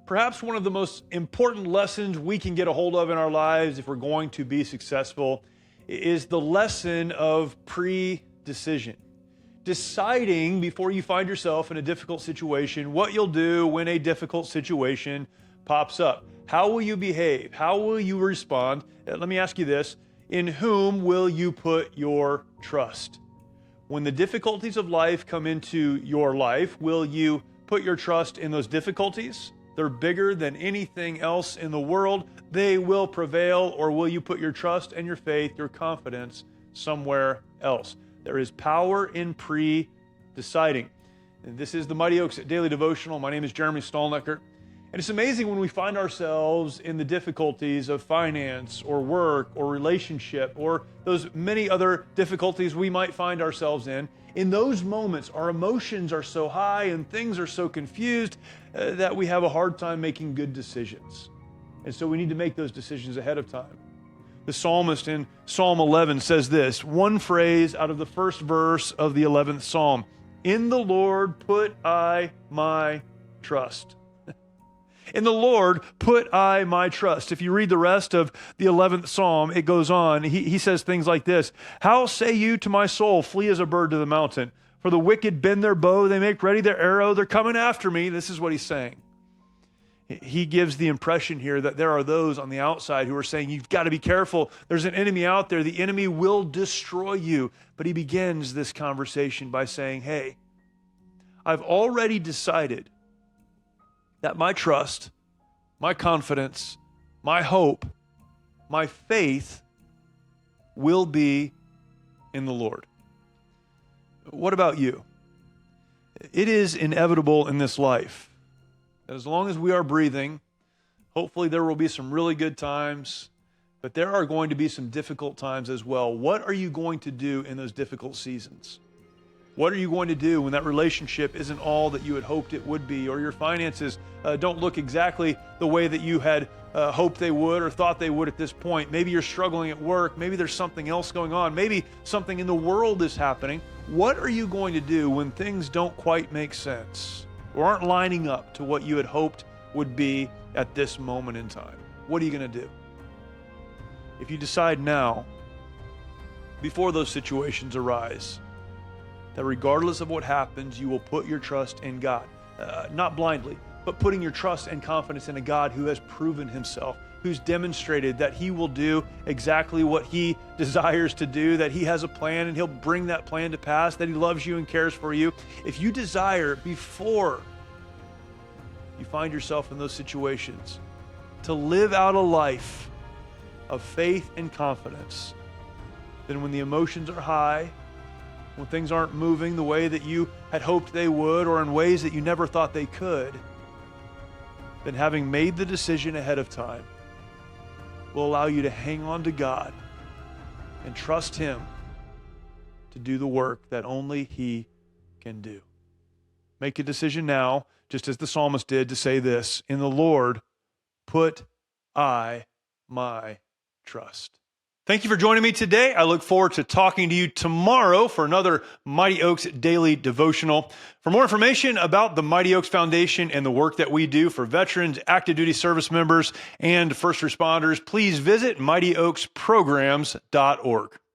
Perhaps one of the most important lessons we can get a hold of in our lives if we're going to be successful is the lesson of pre-decision. Deciding before you find yourself in a difficult situation what you'll do when a difficult situation pops up. How will you behave? How will you respond? Let me ask you this. In whom will you put your trust? When the difficulties of life come into your life, will you put your trust in those difficulties? They're bigger than anything else in the world. They will prevail, or will you put your trust and your faith, your confidence somewhere else? There is power in pre-deciding. And this is the Mighty Oaks Daily Devotional. My name is Jeremy Stalnecker. And it's amazing when we find ourselves in the difficulties of finance or work or relationship or those many other difficulties we might find ourselves in. In those moments, our emotions are so high and things are so confused that we have a hard time making good decisions. And so we need to make those decisions ahead of time. The psalmist in Psalm 11 says this, one phrase out of the first verse of the 11th Psalm, "In the Lord put I my trust." In the Lord put I my trust. If you read the rest of the 11th Psalm, it goes on. He says things like this, "How say you to my soul, flee as a bird to the mountain? For the wicked bend their bow, they make ready their arrow, they're coming after me." This is what he's saying. He gives the impression here that there are those on the outside who are saying, you've got to be careful. There's an enemy out there. The enemy will destroy you. But he begins this conversation by saying, hey, I've already decided that my trust, my confidence, my hope, my faith will be in the Lord. What about you? It is inevitable in this life that as long as we are breathing, hopefully there will be some really good times, but there are going to be some difficult times as well. What are you going to do in those difficult seasons? What are you going to do when that relationship isn't all that you had hoped it would be, or your finances don't look exactly the way that you had hoped they would or thought they would at this point? Maybe you're struggling at work. Maybe there's something else going on. Maybe something in the world is happening. What are you going to do when things don't quite make sense or aren't lining up to what you had hoped would be at this moment in time? What are you going to do? If you decide now, before those situations arise, that regardless of what happens, you will put your trust in God. Not blindly, but putting your trust and confidence in a God who has proven himself, who's demonstrated that he will do exactly what he desires to do, that he has a plan and he'll bring that plan to pass, that he loves you and cares for you. If you desire before you find yourself in those situations to live out a life of faith and confidence, then when the emotions are high, when things aren't moving the way that you had hoped they would or in ways that you never thought they could, then having made the decision ahead of time will allow you to hang on to God and trust him to do the work that only he can do. Make a decision now, just as the psalmist did, to say this, in the Lord put I my trust. Thank you for joining me today. I look forward to talking to you tomorrow for another Mighty Oaks Daily Devotional. For more information about the Mighty Oaks Foundation and the work that we do for veterans, active duty service members, and first responders, please visit mightyoaksprograms.org.